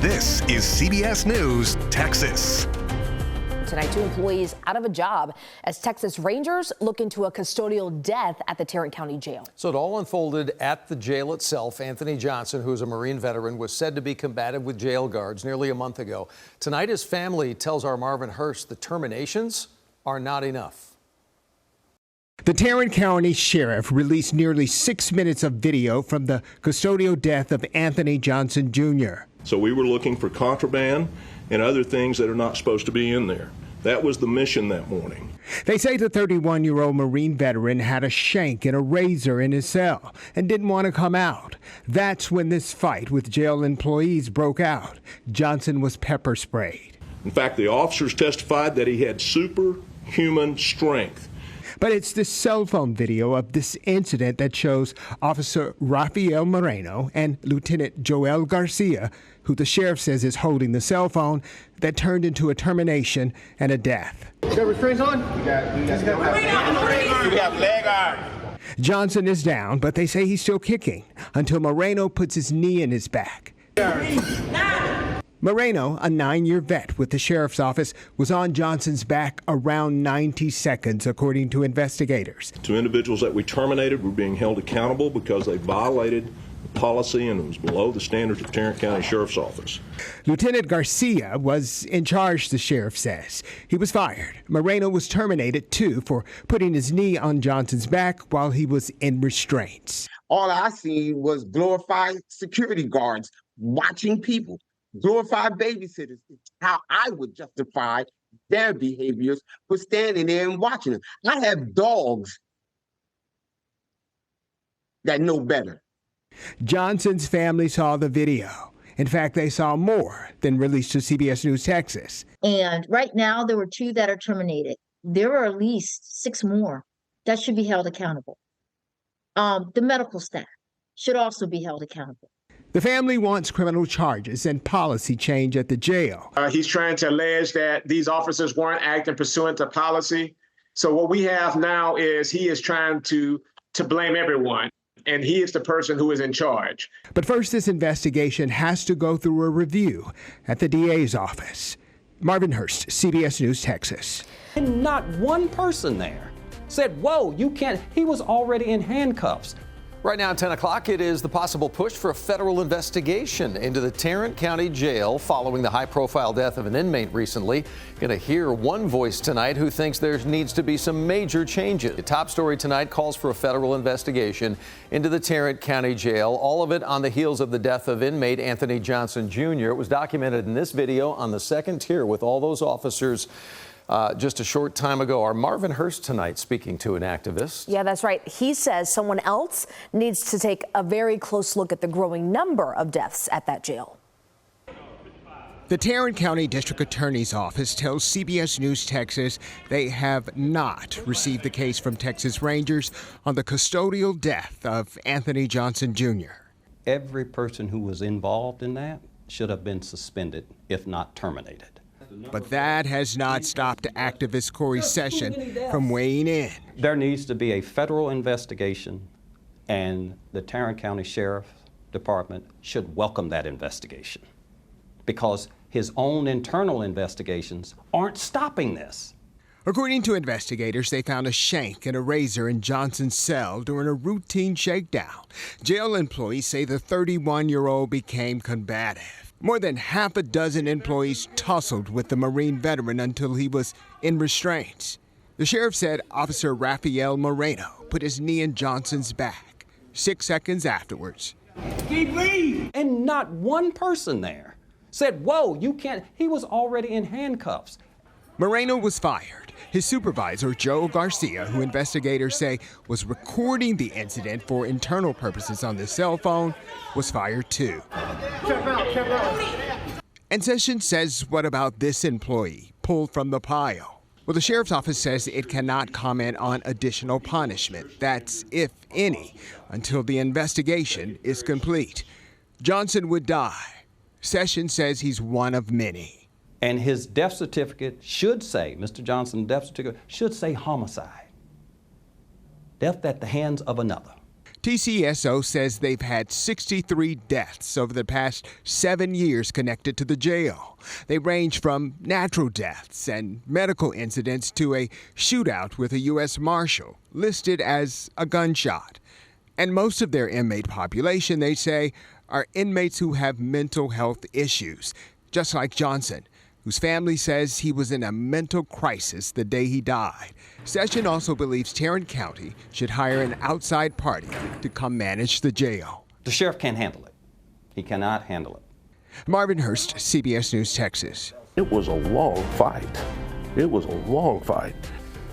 This is CBS News Texas. Tonight, 2 employees out of a job as Texas Rangers look into a custodial death at the Tarrant County Jail. So it all unfolded at the jail itself. Anthony Johnson, who is a Marine veteran, was said to be combative with jail guards nearly a month ago. Tonight, his family tells our Marvin Hurst the terminations are not enough. The Tarrant County Sheriff released nearly 6 minutes of video from the custodial death of Anthony Johnson Jr. So we were looking for contraband and other things that are not supposed to be in there. That was the mission that morning. They say the 31-year-old Marine veteran had a shank and a razor in his cell and didn't want to come out. That's when this fight with jail employees broke out. Johnson was pepper sprayed. In fact, the officers testified that he had superhuman strength. But it's the cell phone video of this incident that shows Officer Rafael Moreno and Lieutenant Joel Garcia, who the sheriff says is holding the cell phone, that turned into a termination and a death. You got restraints on? We have leg iron. Johnson is down, but they say he's still kicking until Moreno puts his knee in his back. Moreno, a 9-year vet with the sheriff's office, was on Johnson's back around 90 seconds, according to investigators. 2 individuals that we terminated were being held accountable because they violated the policy and it was below the standards of Tarrant County Sheriff's Office. Lieutenant Garcia was in charge, the sheriff says. He was fired. Moreno was terminated, too, for putting his knee on Johnson's back while he was in restraints. All I seen was glorified security guards watching people. Glorified babysitters. It's how I would justify their behaviors for standing there and watching them. I have dogs that know better. Johnson's family saw the video. In fact, they saw more than released to CBS News Texas. And right now, there were 2 that are terminated. There are at least 6 more that should be held accountable. The medical staff should also be held accountable. The family wants criminal charges and policy change at the jail. He's trying to allege that these officers weren't acting pursuant to policy. So what we have now is he is trying to blame everyone, and he is the person who is in charge. But first, this investigation has to go through a review at the DA's office. Marvin Hurst, CBS News Texas. And not one person there said, whoa, you can't. He was already in handcuffs. Right now at 10 o'clock, it is the possible push for a federal investigation into the Tarrant County Jail following the high-profile death of an inmate recently. Going to hear one voice tonight who thinks there needs to be some major changes. The top story tonight calls for a federal investigation into the Tarrant County Jail, all of it on the heels of the death of inmate Anthony Johnson Jr. It was documented in this video on the second tier with all those officers just a short time ago. Our Marvin Hurst tonight speaking to an activist. Yeah, that's right. He says someone else needs to take a very close look at the growing number of deaths at that jail. The Tarrant County District Attorney's Office tells CBS News Texas they have not received the case from Texas Rangers on the custodial death of Anthony Johnson Jr. Every person who was involved in that should have been suspended, if not terminated. But that has not stopped activist Corey Session from weighing in. There needs to be a federal investigation, and the Tarrant County Sheriff Department should welcome that investigation because his own internal investigations aren't stopping this. According to investigators, they found a shank and a razor in Johnson's cell during a routine shakedown. Jail employees say the 31-year-old became combative. More than half a dozen employees tussled with the Marine veteran until he was in restraints. The sheriff said Officer Rafael Moreno put his knee in Johnson's back. 6 seconds afterwards. Keep leave! And not one person there said, whoa, you can't. He was already in handcuffs. Moreno was fired. His supervisor, Joe Garcia, who investigators say was recording the incident for internal purposes on the cell phone, was fired too. Check out. And Sessions says, what about this employee pulled from the pile? Well, the sheriff's office says it cannot comment on additional punishment, that's if any, until the investigation is complete. Johnson would die. Sessions says he's one of many. And his death certificate should say, Mr. Johnson's death certificate should say homicide. Death at the hands of another. TCSO says they've had 63 deaths over the past 7 years connected to the jail. They range from natural deaths and medical incidents to a shootout with a U.S. Marshal listed as a gunshot. And most of their inmate population, they say, are inmates who have mental health issues, just like Johnson, whose family says he was in a mental crisis the day he died. Session also believes Tarrant County should hire an outside party to come manage the jail. The sheriff can't handle it. He cannot handle it. Marvin Hurst, CBS News Texas. It was a long fight. It was a long fight.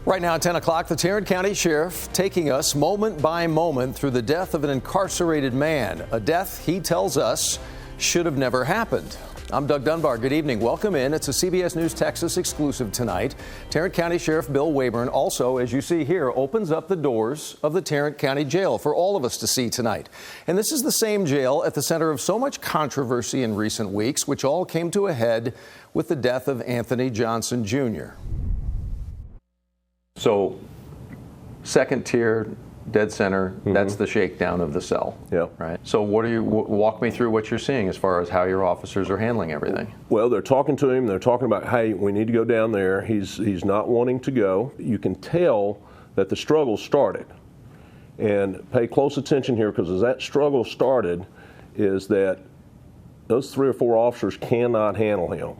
Right now at 10 o'clock, the Tarrant County Sheriff taking us moment by moment through the death of an incarcerated man, a death he tells us should have never happened. I'm Doug Dunbar. Good evening. Welcome in. It's a CBS News Texas exclusive tonight. Tarrant County Sheriff Bill Waybourn also, as you see here, opens up the doors of the Tarrant County Jail for all of us to see tonight. And this is the same jail at the center of so much controversy in recent weeks, which all came to a head with the death of Anthony Johnson Jr. So, second tier, dead center, that's the shakedown of the cell. Yeah. Right. So walk me through what you're seeing as far as how your officers are handling everything. Well, they're talking to him. They're talking about, hey, we need to go down there. He's not wanting to go. You can tell that the struggle started. And pay close attention here, because as that struggle started, is that those 3 or 4 officers cannot handle him.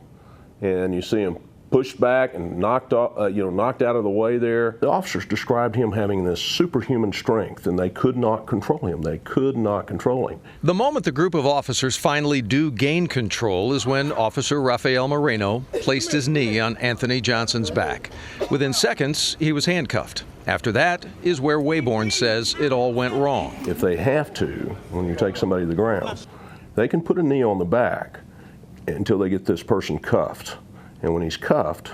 And you see him pushed back and knocked out of the way there. The officers described him having this superhuman strength, and they could not control him. They could not control him. The moment the group of officers finally do gain control is when Officer Rafael Moreno placed his knee on Anthony Johnson's back. Within seconds, he was handcuffed. After that is where Waybourn says it all went wrong. If they have to, when you take somebody to the ground, they can put a knee on the back until they get this person cuffed. And when he's cuffed,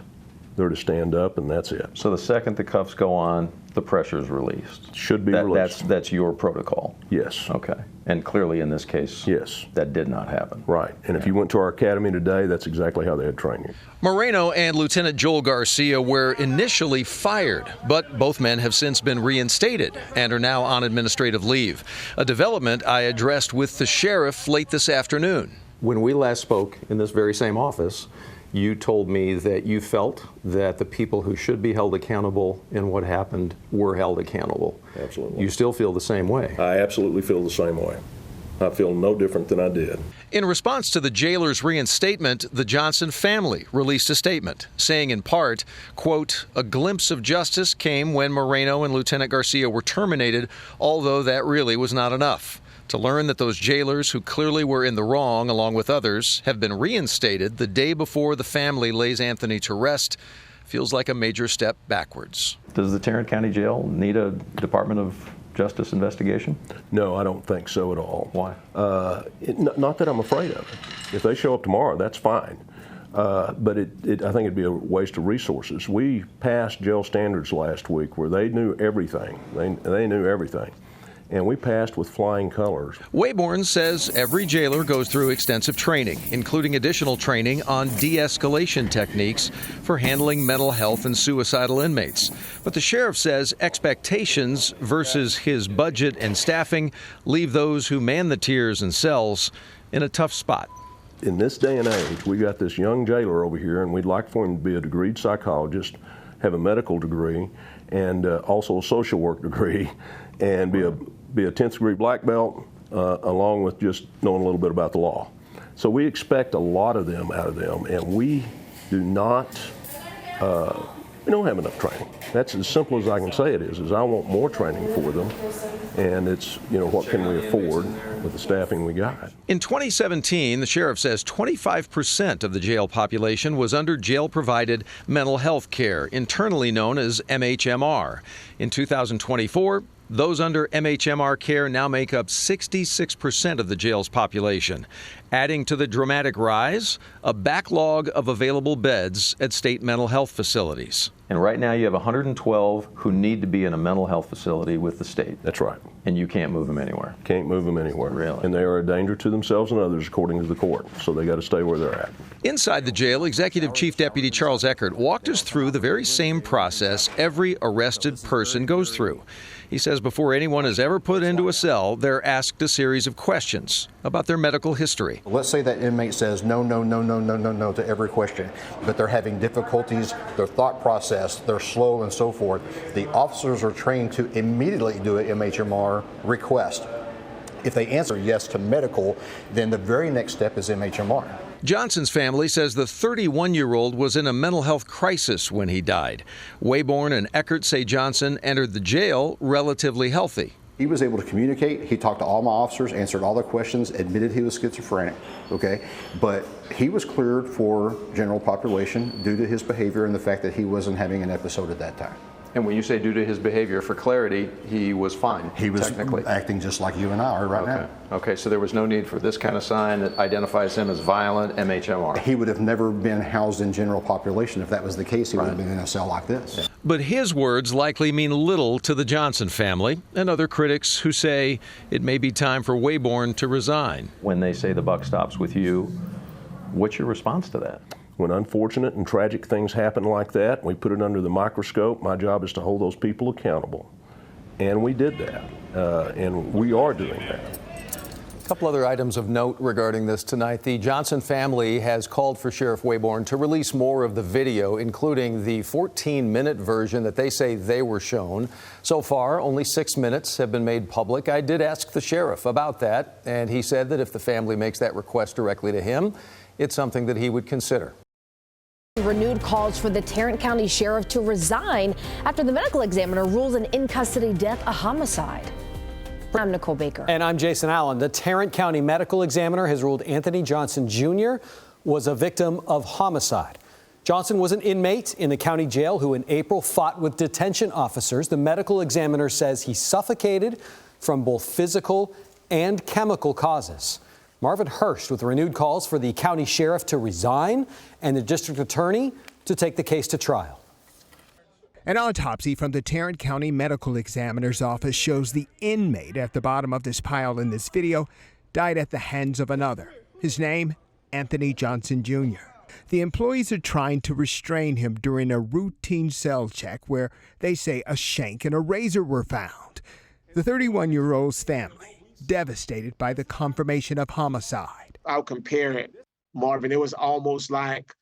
they're to stand up, and that's it. So the second the cuffs go on, the pressure is released. Should be released. That's your protocol. Yes. Okay. And clearly in this case, yes, that did not happen. Right. And if you went to our academy today, that's exactly how they had trained you. Moreno and Lieutenant Joel Garcia were initially fired, but both men have since been reinstated and are now on administrative leave. A development I addressed with the sheriff late this afternoon. When we last spoke in this very same office, you told me that you felt that the people who should be held accountable in what happened were held accountable. Absolutely. You still feel the same way? I absolutely feel the same way. I feel no different than I did. In response to the jailer's reinstatement, the Johnson family released a statement saying in part, quote, "A glimpse of justice came when Moreno and Lieutenant Garcia were terminated, although that really was not enough. To learn that those jailers who clearly were in the wrong, along with others, have been reinstated the day before the family lays Anthony to rest feels like a major step backwards." Does the Tarrant County Jail need a Department of Justice investigation? No, I don't think so at all. Why? Not that I'm afraid of it. If they show up tomorrow, that's fine. But I think it'd be a waste of resources. We passed jail standards last week where they knew everything. They knew everything. And we passed with flying colors. Waybourn says every jailer goes through extensive training, including additional training on de-escalation techniques for handling mental health and suicidal inmates. But the sheriff says expectations versus his budget and staffing leave those who man the tiers and cells in a tough spot. In this day and age, we got this young jailer over here, and we'd like for him to be a degreed psychologist, have a medical degree, and also a social work degree, and be a 10th degree black belt, along with just knowing a little bit about the law. So we expect a lot of them out of them, and we don't have enough training. That's as simple as I can say it is I want more training for them, and it's, what can we afford with the staffing we got? In 2017, the sheriff says 25% of the jail population was under jail-provided mental health care, internally known as MHMR. In 2024, those under MHMR care now make up 66% of the jail's population. Adding to the dramatic rise, a backlog of available beds at state mental health facilities. And right now you have 112 who need to be in a mental health facility with the state. That's right. And you can't move them anywhere. Can't move them anywhere. Really? And they are a danger to themselves and others, according to the court. So they got to stay where they're at. Inside the jail, Executive Chief Deputy Charles Eckert walked us through the very same process every arrested person goes through. He says before anyone is ever put into a cell, they're asked a series of questions about their medical history. Let's say that inmate says no, no, no, no, no, no, no to every question, but they're having difficulties, their thought process, they're slow and so forth. The officers are trained to immediately do an MHMR request. If they answer yes to medical, then the very next step is MHMR. Johnson's family says the 31-year-old was in a mental health crisis when he died. Waybourn and Eckert say Johnson entered the jail relatively healthy. He was able to communicate. He talked to all my officers, answered all their questions, admitted he was schizophrenic, okay? But he was cleared for general population due to his behavior and the fact that he wasn't having an episode at that time. And when you say due to his behavior, for clarity, he was fine. He was technically acting just like you and I are right now. Okay, so there was no need for this kind of sign that identifies him as violent, MHMR. He would have never been housed in general population. If that was the case, he would have been in a cell like this. Yeah. But his words likely mean little to the Johnson family and other critics who say it may be time for Waybourn to resign. When they say the buck stops with you, what's your response to that? When unfortunate and tragic things happen like that, we put it under the microscope. My job is to hold those people accountable. And we did that, and we are doing that. A couple other items of note regarding this tonight. The Johnson family has called for Sheriff Waybourn to release more of the video, including the 14-minute version that they say they were shown. So far, only 6 minutes have been made public. I did ask the sheriff about that, and he said that if the family makes that request directly to him, it's something that he would consider. Renewed calls for the Tarrant County Sheriff to resign after the medical examiner rules an in-custody death a homicide. I'm Nicole Baker. And I'm Jason Allen. The Tarrant County medical examiner has ruled Anthony Johnson Jr. was a victim of homicide. Johnson was an inmate in the county jail who in April fought with detention officers. The medical examiner says he suffocated from both physical and chemical causes. Marvin Hurst with renewed calls for the county sheriff to resign and the district attorney to take the case to trial. An autopsy from the Tarrant County Medical Examiner's Office shows the inmate at the bottom of this pile in this video died at the hands of another. His name, Anthony Johnson Jr. The employees are trying to restrain him during a routine cell check where they say a shank and a razor were found. The 31-year-old's family devastated by the confirmation of homicide. I'll compare it, Marvin. It was almost like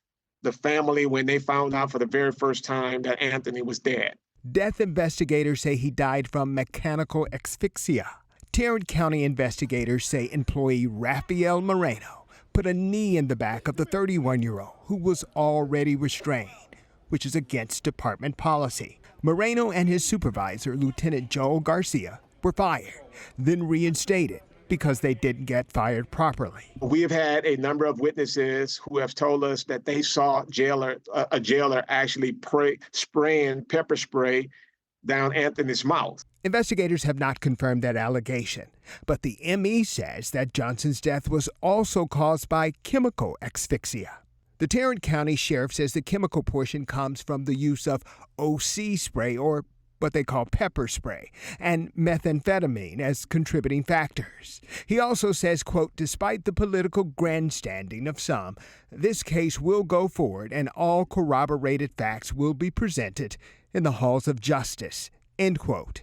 the family when they found out for the very first time that Anthony was dead. Death investigators say he died from mechanical asphyxia. Tarrant County investigators say employee Rafael Moreno put a knee in the back of the 31-year-old who was already restrained, which is against department policy. Moreno and his supervisor, Lieutenant Joel Garcia, were fired, then reinstated because they didn't get fired properly. We have had a number of witnesses who have told us that they saw a jailer actually spraying pepper spray down Anthony's mouth. Investigators have not confirmed that allegation, but the ME says that Johnson's death was also caused by chemical asphyxia. The Tarrant County Sheriff says the chemical portion comes from the use of OC spray, or what they call pepper spray, and methamphetamine as contributing factors. He also says, quote, despite the political grandstanding of some, this case will go forward and all corroborated facts will be presented in the halls of justice, end quote.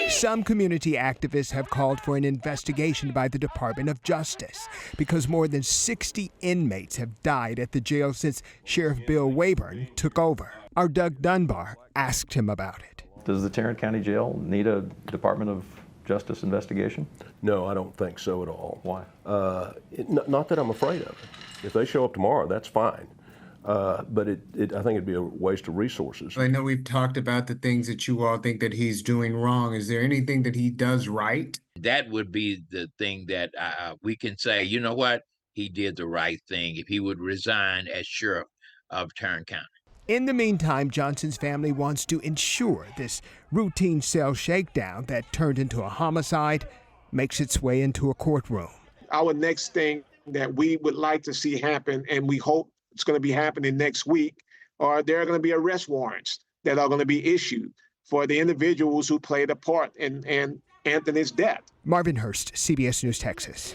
Some community activists have called for an investigation by the Department of Justice because more than 60 inmates have died at the jail since Sheriff Bill Waybourn took over. Our Doug Dunbar asked him about it. Does the Tarrant County Jail need a Department of Justice investigation? No, I don't think so at all. Why? Not that I'm afraid of it. If they show up tomorrow, that's fine. But I think it'd be a waste of resources. I know we've talked about the things that you all think that he's doing wrong. Is there anything that he does right? That would be the thing that we can say, you know what, he did the right thing if he would resign as sheriff of Tarrant County. In the meantime, Johnson's family wants to ensure this routine cell shakedown that turned into a homicide makes its way into a courtroom. Our next thing that we would like to see happen, and we hope it's going to be happening next week, or there are going to be arrest warrants that are going to be issued for the individuals who played a part in Anthony's death. Marvin Hurst, CBS News Texas.